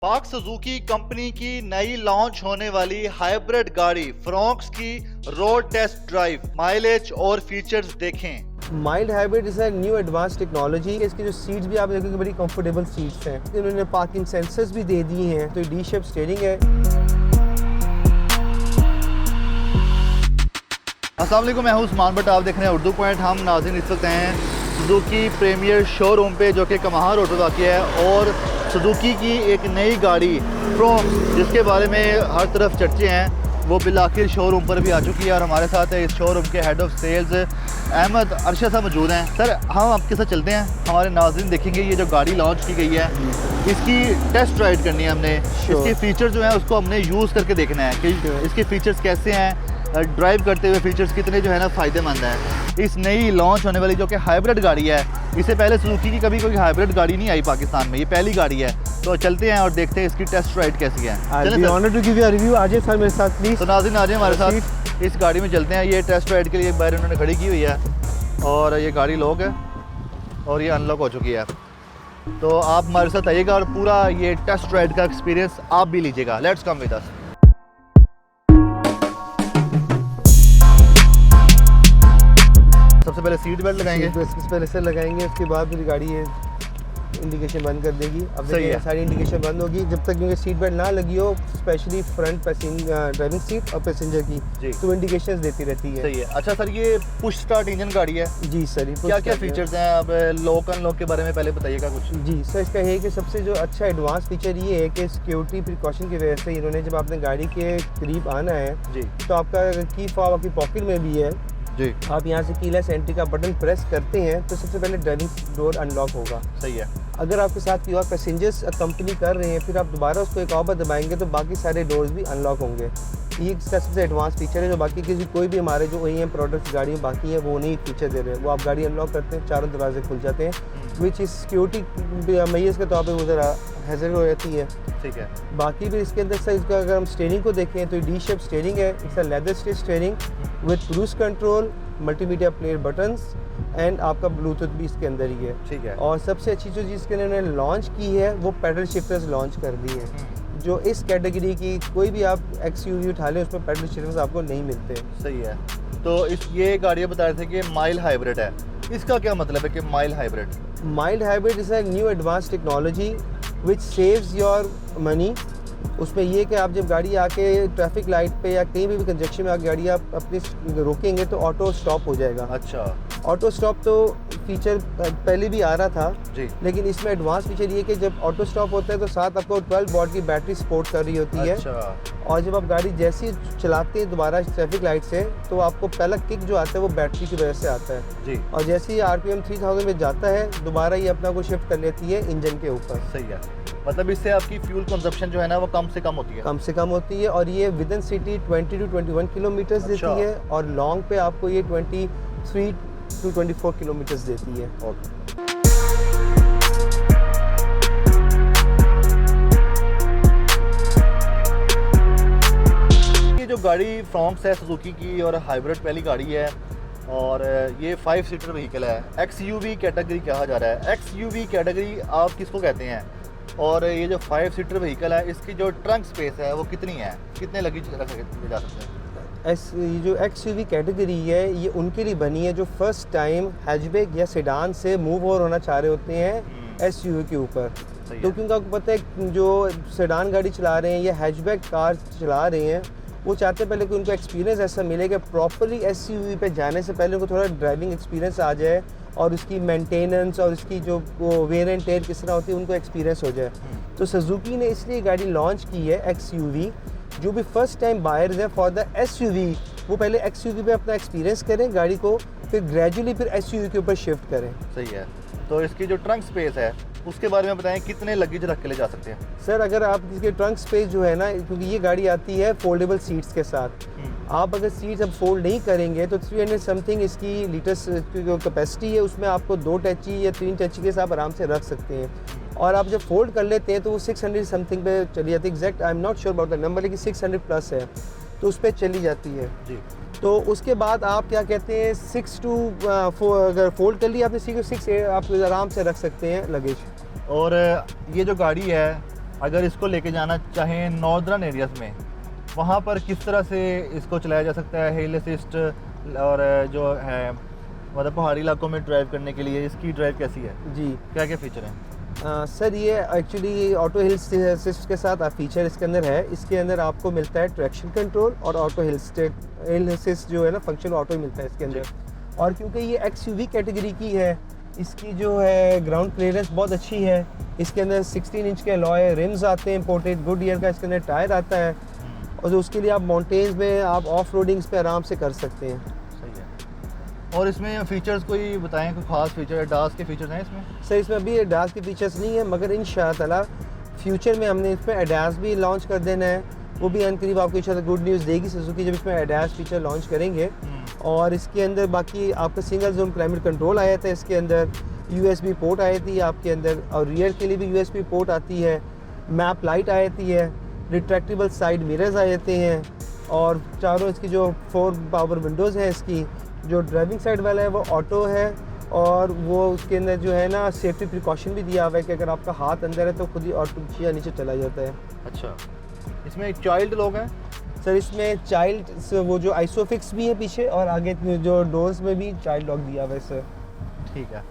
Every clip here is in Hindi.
पाक सुजुकी कंपनी की नई लॉन्च होने वाली हाइब्रिड गाड़ी फ्रोंक्स की रोड टेस्ट ड्राइव माइलेज और फीचर्स देखें। Mild hybrid is new advance technology. इसकी जो सीट्स भी आप देखोगे बड़ी कंफर्टेबल सीट्स हैं। इन्होंने पार्किंग सेंसर्स भी दे दिए हैं, तो डी शेप स्टीयरिंग है। अस्सलाम वालेकुम, मैं हूं उस्मान बट आप देख रहे हैं उर्दू पॉइंट। हम नाज़रीन इस वक्त हैं सुजुकी प्रीमियर शोरूम पे जो कि कमाहा रोड पर वाक़ है और सुजुकी की एक नई गाड़ी फ्रोंक्स जिसके बारे में हर तरफ चर्चे हैं वो बिल आखिर शोरूम पर भी आ चुकी है और हमारे साथ है इस शोरूम के head of sales Ahmad Arshad साहब मौजूद हैं। सर, हम आपके साथ चलते हैं, हमारे नाज़रीन देखेंगे ये जो गाड़ी लॉन्च की गई है इसकी टेस्ट राइड करनी है हमने। इसके फीचर्स जो हैं उसको हमने यूज़ करके देखना है कि इसके फीचर्स कैसे हैं, ड्राइव करते हुए फीचर्स कितने जो है ना फ़ायदेमंद है। इस नई लॉन्च होने वाली जो कि हाइब्रिड गाड़ी है, इससे पहले सुजुकी की कभी कोई हाइब्रिड गाड़ी नहीं आई पाकिस्तान में, ये पहली गाड़ी है। तो चलते हैं और देखते हैं इसकी टेस्ट राइड कैसी है। रिव्यू आ जाए सर मेरे साथ प्लीज। तो नाज़रीन आ जाए हमारे साथ, इस गाड़ी में चलते हैं। ये टेस्ट राइड के लिए बाहर उन्होंने खड़ी की हुई है और ये गाड़ी लॉक है और ये अनलॉक हो चुकी है। तो आप हमारे साथ आइएगा और पूरा ये टेस्ट राइड का एक्सपीरियंस आप भी लीजिएगा। Let's come with us. सबसे पहले सीट बेल्ट लगाएंगे, सबसे पहले से लगाएंगे, उसके बाद फिर गाड़ी है इंडिकेशन बंद कर देगी। अब देखिए सारी इंडिकेशन बंद होगी जब तक क्योंकि सीट बेल्ट ना लगी हो, स्पेशली फ्रंट ड्राइविंग सीट और पैसेंजर की, तो इंडिकेशंस देती रहती है। सही है। अच्छा सर, ये पुश स्टार्ट इंजन गाड़ी है जी सर। क्या क्या फीचर्स हैं? अब लॉक अनलॉक के बारे में पहले बताइएगा कुछ। जी सर, इसका है कि सबसे जो अच्छा एडवांस फीचर ये है कि सिक्योरिटी प्रिकॉशन की वजह से इन्होंने जब आपने गाड़ी के करीब आना है जी तो आपका की फॉब आपकी पॉकेट में भी है जी, आप यहाँ से कीलेस एंट्री का बटन प्रेस करते हैं तो सबसे पहले ड्राइविंग डोर अनलॉक होगा। सही है। अगर आपके साथ कोई और पैसेंजर्स कंपनी कर रहे हैं फिर आप दोबारा उसको एक और बार दबाएंगे तो बाकी सारे डोर्स भी अनलॉक होंगे। ये इसका सबसे एडवांस फीचर है जो बाकी किसी कोई भी हमारे जो OEM प्रोडक्ट्स गाड़ी में बाकी हैं वो नहीं फीचर दे रहे हैं। वो आप गाड़ी अनलॉक करते हैं, चारों दरवाजे खुल जाते हैं, विच इज़ सिक्योरिटी मैयर्स के तौर पर वो ज़रा हैजर्ड हो जाती है। ठीक है। बाकी भी इसके अंदर सर इसका अगर हम स्टीयरिंग को देखें तो डी शेप स्टीयरिंग है। It's a leather stitch steering with cruise control, multimedia player buttons and आपका ब्लूटूथ भी इसके अंदर ही है। ठीक है। और सबसे अच्छी जो चीज़ के उन्होंने लॉन्च की है वो पैडल शिफ्टर्स लॉन्च कर दी है जो इस कैटेगरी की कोई भी आप XUV उठा लें उसमें पैडल शिफ्टर्स आपको नहीं मिलते। सही है। तो इस ये गाड़ियाँ बता रहे थे कि माइल हाइब्रिड है, इसका क्या मतलब है कि mile hybrid? Mild hybrid is a new advance technology which saves your money. उसमें ये कि आप जब गाड़ी आके ट्रैफिक लाइट पे या कहीं भी कंजक्शन में आके गाड़ी आप अपनी रोकेंगे तो ऑटो स्टॉप हो जाएगा। अच्छा। ऑटो स्टॉप तो फीचर पहले भी आ रहा था जी, लेकिन इसमें एडवांस फीचर ये कि जब ऑटो स्टॉप होता है तो साथ आपको 12 वॉट की बैटरी सपोर्ट कर रही होती है। अच्छा। और जब आप गाड़ी जैसी चलाते हैं दोबारा ट्रैफिक लाइट से तो आपको पहला किक जो आता है वो बैटरी की वजह से आता है जी, और जैसे ही RPM 3000 में जाता है दोबारा ये अपना को शिफ्ट कर लेती है इंजन के ऊपर। सही है। मतलब इससे आपकी फ्यूल कंजप्शन जो है ना वो कम से कम होती है। कम से कम होती है और ये with in city 20 to 21 kilometres देती है और लॉन्ग पे आपको ये 23 to 24 किलोमीटर्स देती है। ये जो गाड़ी फ्रोंक्स है सुजुकी की और हाइब्रिड पहली गाड़ी है और ये 5 सीटर व्हीकल है। XUV कैटेगरी कहा जा रहा है। XUV कैटेगरी आप किसको कहते हैं? और ये जो 5 सीटर व्हीकल है इसकी जो ट्रंक स्पेस है वो कितनी है, कितने लगेज रख जा सकते हैं? ये जो XUV कैटेगरी है ये उनके लिए बनी है जो फर्स्ट टाइम हैचबैक या सेडान से मूव ओवर होना चाह रहे होते हैं SUV के ऊपर। तो क्योंकि आपको पता है जो सेडान गाड़ी चला रहे हैं या हैचबैक कार चला रहे हैं वो चाहते हैं पहले कि उनको एक्सपीरियंस ऐसा मिले कि प्रॉपरली SUV पे जाने से पहले उनको थोड़ा ड्राइविंग एक्सपीरियंस आ जाए और उसकी मेंटेनेंस और उसकी जो वेयर एंड टेयर किस तरह होती है उनको एक्सपीरियंस हो जाए। तो सुजुकी ने इसलिए गाड़ी लॉन्च की है XUV। जो भी फर्स्ट टाइम बायर्स हैं फॉर द SUV वो पहले XUV पे अपना एक्सपीरियंस करें गाड़ी को, फिर ग्रेजुअली फिर SUV के ऊपर शिफ्ट करें। सही है। तो इसकी जो ट्रंक स्पेस है उसके बारे में बताएं, कितने लगेज रख के ले जा सकते हैं? सर अगर आप इसके ट्रंक स्पेस जो है ना, क्योंकि ये गाड़ी आती है फोल्डेबल सीट्स के साथ, आप अगर सीट्स अब फोल्ड नहीं करेंगे तो 300 समथिंग इसकी लीटर्स की जो कैपेसिटी है उसमें आपको 2 टैची या 3 टैची के साथ आराम से रख सकते हैं। और आप जब फोल्ड कर लेते हैं तो वो 600 समथिंग पे चली जाती है। Exact I am not sure about the number, लेकिन 600 प्लस है तो उस पर चली जाती है जी। तो उसके बाद आप क्या कहते हैं 6 to 4 अगर फोल्ड कर लिया आपने 6 आप आराम से रख सकते हैं लगेज। और ये जो गाड़ी है अगर इसको लेके जाना चाहें नॉर्दर्न एरियाज़ में, वहाँ पर किस तरह से इसको चलाया जा सकता है? हिल असिस्ट और जो है मतलब पहाड़ी इलाकों में ड्राइव करने के लिए इसकी ड्राइव कैसी है जी, क्या क्या फ़ीचर हैं? सर ये एक्चुअली ऑटो हिल असिस्ट के साथ फीचर इसके अंदर है। इसके अंदर आपको मिलता है ट्रैक्शन कंट्रोल और ऑटो हिल असिस्ट जो है ना फंक्शन ऑटो ही मिलता है इसके अंदर। और क्योंकि ये XUV कैटेगरी की है, इसकी जो है ग्राउंड क्लियरेंस बहुत अच्छी है। इसके अंदर 16 इंच के अलॉय रिम्स आते हैं इंपोर्टेड, गुडईयर का इसके अंदर टायर आता है, और उसके लिए आप माउंटेन्स में आप ऑफ रोडिंग्स पे आराम से कर सकते हैं। सही है। और इसमें फ़ीचर्स कोई बताएं, कोई ख़ास फीचर है? डास के फीचर्स हैं इसमें? सर इसमें अभी डास के फीचर्स नहीं है, मगर इंशाअल्लाह फ्यूचर में हमने इसमें एडास भी लॉन्च कर देना है। वो भी अनकरीब आपको इंशाअल्लाह गुड न्यूज़ देगी सुजुकी जब इसमें एडास फीचर लॉन्च करेंगे। और इसके अंदर बाकी आपका सिंगल जोन क्लाइमेट कंट्रोल आया था, इसके अंदर USB पोर्ट आई थी आपके अंदर, और रियर के लिए भी USB पोर्ट आती है, मैप लाइट आती है, रिट्रैक्टेबल साइड मिरर्स आ जाते हैं, और चारों इसकी जो 4 पावर विंडोज़ हैं, इसकी जो ड्राइविंग साइड वाला है वो ऑटो है, और वो उसके अंदर जो है ना सेफ्टी प्रिकॉशन भी दिया हुआ है कि अगर आपका हाथ अंदर है तो खुद ही ऑटो या नीचे चला जाता है। अच्छा, इसमें एक चाइल्ड लोग हैं? सर इसमें चाइल्ड वो जो आइसोफिक्स भी है पीछे, और आगे जो डोर्स में भी चाइल्ड लॉक दिया हुआ है सर। ठीक है।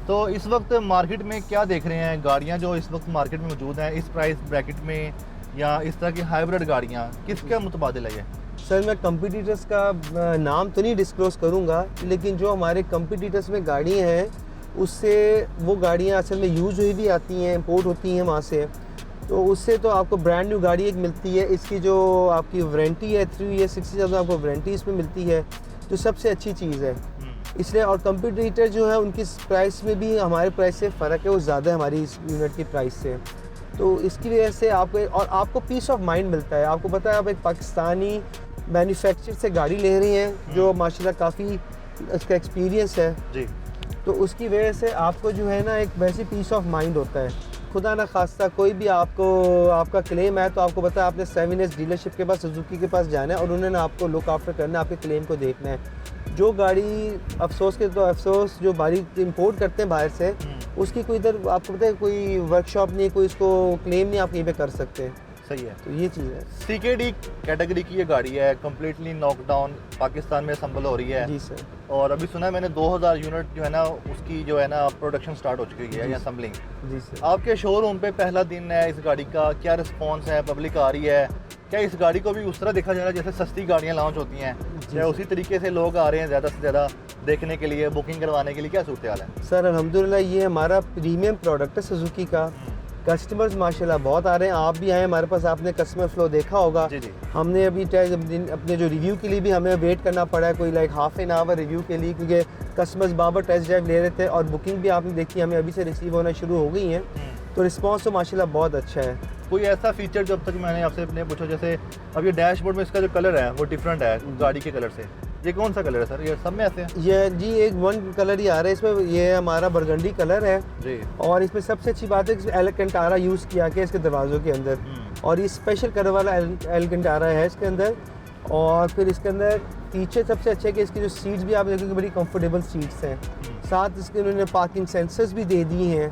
तो इस वक्त मार्केट में क्या देख रहे हैं गाड़ियाँ जो इस वक्त मार्केट में मौजूद हैं इस प्राइस ब्रैकेट में, या इस तरह की हाइब्रिड गाड़ियाँ, किसका मुतबादिल है ये? सर मैं कंपटीटर्स का नाम तो नहीं डिस्क्लोज़ करूँगा, लेकिन जो हमारे कंपटीटर्स में गाड़ियाँ हैं उससे वो गाड़ियाँ असल में यूज़ हुई भी आती हैं, इंपोर्ट होती हैं वहाँ से, तो उससे तो आपको ब्रांड न्यू गाड़ी एक मिलती है। इसकी जो आपकी वारंटी है 3 ईयर 60,000 आपको वारंटी इसमें मिलती है, जो सबसे अच्छी चीज़ है इसलिए। और कंपटीटर जो है उनकी प्राइस में भी हमारे प्राइस से फ़र्क है, वो ज़्यादा है हमारी इस यूनिट की प्राइस से, तो इसकी वजह से आपको पीस ऑफ माइंड मिलता है। आपको पता है आप एक पाकिस्तानी मैन्युफैक्चर से गाड़ी ले रही हैं जो माशाल्लाह काफ़ी उसका एक्सपीरियंस है जी, तो उसकी वजह से आपको जो है ना एक वैसी पीस ऑफ माइंड होता है। खुदा ना खास्ता कोई भी आपका क्लेम है तो आपको पता है आपने 7 इयर्स डीलरशिप के पास सुजुकी के पास जाना है और उन्होंने आपको लुक आफ्टर करना है, आपके क्लेम को देखना है। जो गाड़ी अफसोस जो गाड़ी इंपोर्ट करते हैं बाहर से, उसकी कोई इधर आपको पता है कोई वर्कशॉप नहीं, कोई इसको क्लेम नहीं आप कहीं पे कर सकते। सही है। तो ये चीज़ है। CKD कैटेगरी की ये गाड़ी है, कम्प्लीटली नॉकडाउन पाकिस्तान में असम्बल हो रही है। जी सर। और अभी सुना है मैंने 2000 यूनिट जो है ना उसकी जो है ना प्रोडक्शन स्टार्ट हो चुकी है, असम्बलिंग। जी सर। आपके शोरूम पे पहला दिन है इस गाड़ी का, क्या रिस्पॉन्स है? पब्लिक आ रही है? क्या इस गाड़ी को भी उस तरह देखा जा रहा है जैसे सस्ती गाड़ियाँ लॉन्च होती हैं, क्या उसी तरीके से लोग आ रहे हैं ज़्यादा से ज़्यादा देखने के लिए, बुकिंग करवाने के लिए? क्या सूरत हाल है? सर अल्हम्दुलिल्लाह ये हमारा प्रीमियम प्रोडक्ट है सुजुकी का। कस्टमर्स माशाल्लाह बहुत आ रहे हैं, आप भी आए हमारे पास, आपने कस्टमर फ्लो देखा होगा। जी जी। हमने अभी अपने जो रिव्यू के लिए भी हमें वेट करना पड़ा है, कोई like half an hour review के लिए, क्योंकि कस्टमर्स बार टेस्ट ड्राइव ले रहे थे और बुकिंग भी आपने देखी हमें अभी से रिसीव होना शुरू हो गई हैं, तो रिस्पॉन्स तो माशाल्लाह बहुत अच्छा है। कोई ऐसा फीचर जो अब तक मैंने आपसे अपने पूछा, जैसे अब ये डैशबोर्ड में इसका जो कलर है वो डिफरेंट है गाड़ी के कलर से, ये कौन सा कलर है सर? ये सब में ऐसे है? ये जी एक वन कलर ही आ रहा है इसमें, ये हमारा बरगंडी कलर है जी। और इसमें सबसे अच्छी बात है कि एलकेंटारा यूज़ किया गया इसके दरवाज़ों के अंदर, और ये स्पेशल कलर वाला एलकेंटारा है इसके अंदर। और फिर इसके अंदर पीछे सबसे अच्छे कि इसकी जो सीट्स भी आप देखोगे बड़ी कंफर्टेबल सीट्स हैं, साथ इसके उन्होंने पार्किंग सेंसर्स भी दे दिए हैं,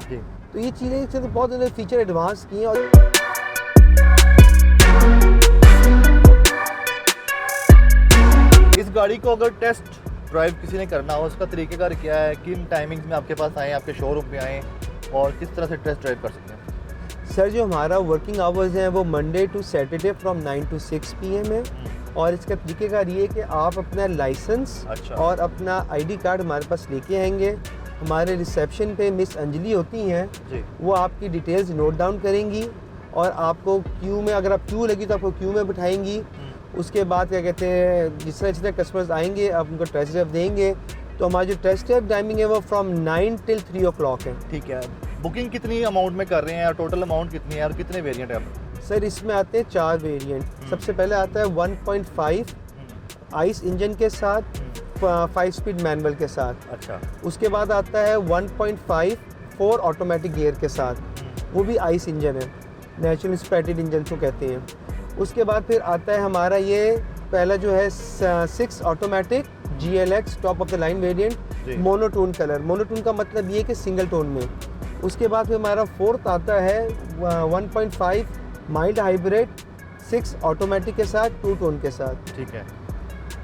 तो ये चीज़ें इससे तो बहुत ज़्यादा फीचर एडवांस किए हैं। और इस गाड़ी को अगर टेस्ट ड्राइव किसी ने करना हो, उसका तरीक़ेकार क्या है? किन टाइमिंग्स में आपके पास आएँ, आपके शोरूम पे आएँ, और किस तरह से टेस्ट ड्राइव कर सकते हैं? सर जो हमारा वर्किंग आवर्स हैं वो Monday to Saturday from 9 to 6 PM है, और इसका तरीक़ेकार ये है कि आप अपना लाइसेंस और अपना ID कार्ड हमारे पास लेके आएंगे। हमारे रिसेप्शन पे मिस अंजलि होती हैं, वो आपकी डिटेल्स नोट डाउन करेंगी और आपको क्यू में, अगर आप क्यू लगी तो आपको क्यू में बिठाएंगी। उसके बाद क्या कहते हैं, जिस तरह कस्टमर्स आएंगे आप उनको टेस्ट ड्राइव देंगे, तो हमारी जो टेस्ट ड्राइव टाइमिंग है वो फ्रॉम 9 till 3 o'clock है। ठीक है। बुकिंग कितनी अमाउंट में कर रहे हैं और टोटल अमाउंट कितनी है और कितने वेरिएंट है? सर इसमें आते हैं 4 वेरिएंट। सबसे पहले आता है 1.5 आइस इंजन के साथ 5 स्पीड मैनुअल के साथ। अच्छा। उसके बाद आता है 1.5 4 ऑटोमेटिक गियर के साथ, वो भी आइस इंजन है, नेचुरल स्पैटेड इंजन को कहते हैं। उसके बाद फिर आता है हमारा ये पहला जो है 6 automatic GLX top of the line variant, monotone colour. Monotone का मतलब ये कि सिंगल टोन में, उसके बाद फिर हमारा फोर्थ आता है 1.5 माइल्ड हाइब्रिड 6 ऑटोमेटिक के साथ 2 टोन के साथ। ठीक है,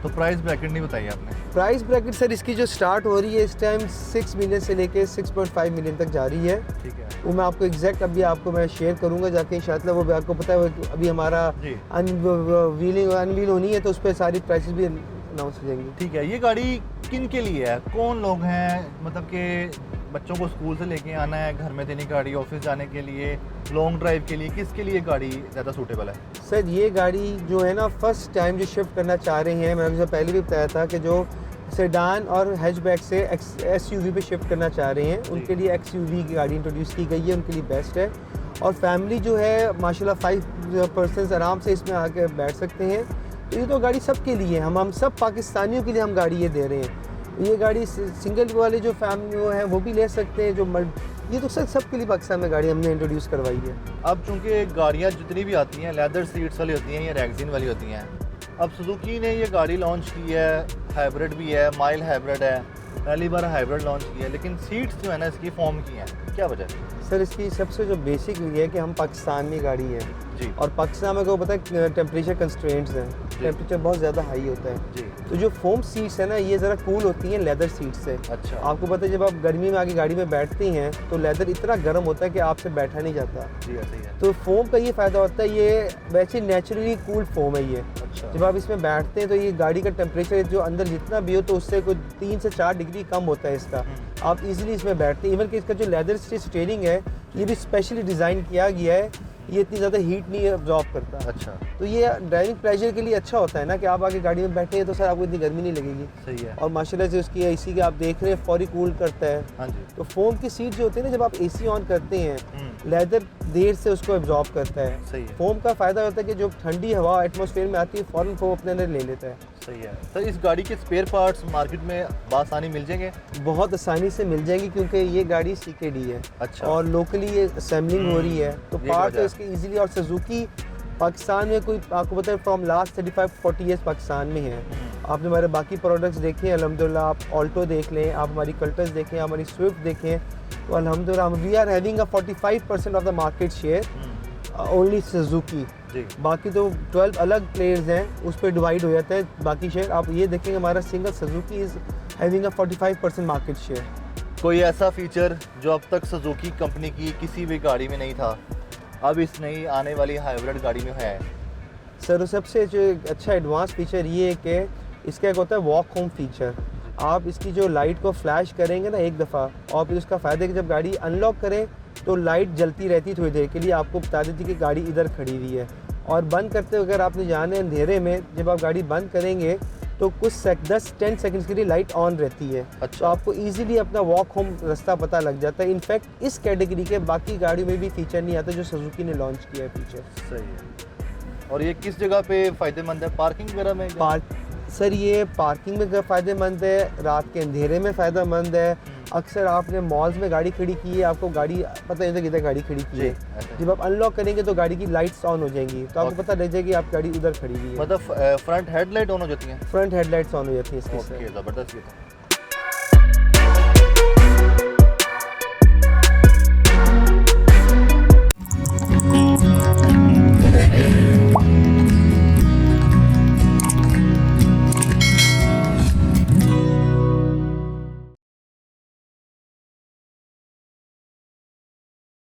तो प्राइस ब्रैकेट नहीं बताई आपने? प्राइस ब्रैकेट सर इसकी जो स्टार्ट हो रही है इस टाइम 6 मिलियन से लेके 6.5 मिलियन तक जा रही है। ठीक है, वो मैं आपको एग्जैक्ट अभी आपको मैं शेयर करूंगा जाके इंशाल्लाह। वो भी आपको पता है अभी हमारा अनवील होनी है तो उस पर सारी प्राइसेस भी अनाउंस हो जाएंगी। ठीक है, ये गाड़ी किन के लिए है? कौन लोग हैं? मतलब कि बच्चों को स्कूल से लेके आना है, घर में देनी गाड़ी, ऑफिस जाने के लिए, लॉन्ग ड्राइव के लिए, किसके लिए गाड़ी ज़्यादा सूटेबल है? सर ये गाड़ी जो है ना फर्स्ट टाइम जो शिफ्ट करना चाह रहे हैं, मैंने पहले भी बताया था कि जो सेडान और हैचबैक से एसयूवी पे शिफ्ट करना चाह रहे हैं उनके लिए एक्सयूवी की गाड़ी इंट्रोड्यूस की गई है, उनके लिए बेस्ट है। और फैमिली जो है माशाल्लाह 5 पर्सन्स आराम से इसमें आके बैठ सकते हैं। तो ये तो गाड़ी सबके लिए है, हम सब पाकिस्तानियों के लिए हम गाड़ी ये दे रहे हैं। ये गाड़ी सिंगल वाले जो फैमिली वो हैं वो भी ले सकते हैं, जो ये तो सर सबके लिए पाकिस्तान में गाड़ी हमने इंट्रोड्यूस करवाई है। अब चूँकि गाड़ियाँ जितनी भी आती हैं लेदर सीट्स वाली होती हैं या रैगजीन वाली होती हैं, अब सुजुकी ने ये गाड़ी लॉन्च की है, हाइब्रिड भी है, माइल्ड हाइब्रिड है, पहली बार हाइब्रिड लॉन्च की है, लेकिन सीट्स जो है ना इसकी फॉर्म की हैं, क्या वजह है? सर इसकी सबसे जो बेसिक ये है कि हम पाकिस्तान में गाड़ी है जी, और पाकिस्तान में को पता है टेम्परेचर कंस्ट्रेंट्स हैं, टेम्परेचर बहुत ज़्यादा हाई होता है जी। तो जो फोम सीट्स है ना ये ज़रा कूल होती हैं लेदर सीट से। अच्छा, आपको पता है जब आप गर्मी में आके गाड़ी में बैठती हैं तो लेदर इतना गर्म होता है कि आपसे बैठा नहीं जाता। जी ऐसे ही है। तो फोम का ये फ़ायदा होता है, ये वैसे नेचुरली कूल फोम है ये। अच्छा, जब आप इसमें बैठते हैं तो ये गाड़ी का टेम्परेचर जो अंदर जितना भी हो तो उससे कोई 3 से 4 डिग्री कम होता है इसका। आप इजीली इसमें बैठते हैं। इवन कि इसका जो लेदर स्टीयरिंग है ये भी स्पेशली डिज़ाइन किया गया है, ये इतनी ज़्यादा हीट नहीं अब्जॉर्ब करता। अच्छा, तो ये ड्राइविंग प्लेजर के लिए अच्छा होता है ना कि आप आगे गाड़ी में बैठे हैं तो सर आपको इतनी गर्मी नहीं लगेगी। सही है। और माशाल्लाह से उसकी एसी के आप देख रहे हैं फौरी कूल करता है। हाँ जी। तो फोम की सीट जो होती है ना जब आप एसी ऑन करते हैं लेदर देर से उसको एब्जॉर्ब करता है। सही है। फोम का फ़ायदा होता है कि जो ठंडी हवा एटमॉस्फेयर में आती है फ़ौरन फोम अपने अंदर ले लेता है। सही है। सर इस गाड़ी के स्पेयर पार्ट्स मार्केट में बासानी मिल जाएंगे? बहुत आसानी से मिल जाएंगी क्योंकि ये गाड़ी CKD है। अच्छा। और लोकली ये असेंबलिंग हो रही है तो ये पार्ट वजह तो है। इसके इजीली। और सुजुकी पाकिस्तान में कोई आपको पता है फ्रॉम लास्ट 35-40 ईयर्स पाकिस्तान में है। आपने हमारे बाकी प्रोडक्ट्स देखे हैं अल्हम्दुलिल्लाह, आप ऑल्टो देख लें, आप हमारी कल्टस देखें, हमारी स्विफ्ट देखें, तो अल्हम्दुलिल्लाह we are having a 45% of the market share only Suzuki. जी। बाकी तो 12 अलग प्लेयर्स हैं उस पर डिवाइड हो जाता है बाकी शेयर। आप ये देखेंगे हमारा single Suzuki is having a 45% market share. कोई ऐसा फीचर जो अब तक सुजुकी कंपनी की किसी भी गाड़ी में नहीं था, अब इस नई आने वाली हाइब्रिड गाड़ी में है? सर सबसे जो अच्छा एडवांस फीचर ये है कि इसका एक होता है वॉक होम फीचर। आप इसकी जो लाइट को फ्लैश करेंगे ना एक दफ़ा और फिर उसका फ़ायदा है कि जब गाड़ी अनलॉक करें तो लाइट जलती रहती है थोड़ी देर के लिए, आपको बता देती कि गाड़ी इधर खड़ी हुई है। और बंद करते हुए अगर आपने जाना है अंधेरे में, जब आप गाड़ी बंद करेंगे तो कुछ 10 सेकंड्स के लिए लाइट ऑन रहती है। अच्छा। तो आपको इजीली अपना वॉक होम रास्ता पता लग जाता है। इनफैक्ट इस कैटेगरी के बाकी गाड़ियों में भी फीचर नहीं आता जो सुजुकी ने लॉन्च किया है फीचर। सही है। और ये किस जगह पे फ़ायदेमंद है? पार्किंग वगैरह में? सर ये पार्किंग में फ़ायदेमंद है, रात के अंधेरे में फ़ायदेमंद है। अक्सर आपने मॉल्स में गाड़ी खड़ी की है, आपको गाड़ी पता नहीं था किधर गाड़ी खड़ी की है, जब आप अनलॉक करेंगे तो गाड़ी की लाइट्स ऑन हो जाएंगी तो आपको पता लग जाएगी आप गाड़ी उधर खड़ी हुई है। मतलब फ्रंट हेडलाइट ऑन हो जाती हैं? फ्रंट हेडलाइट्स ऑन हो जाती है इसकी। ओके, ज़बरदस्त।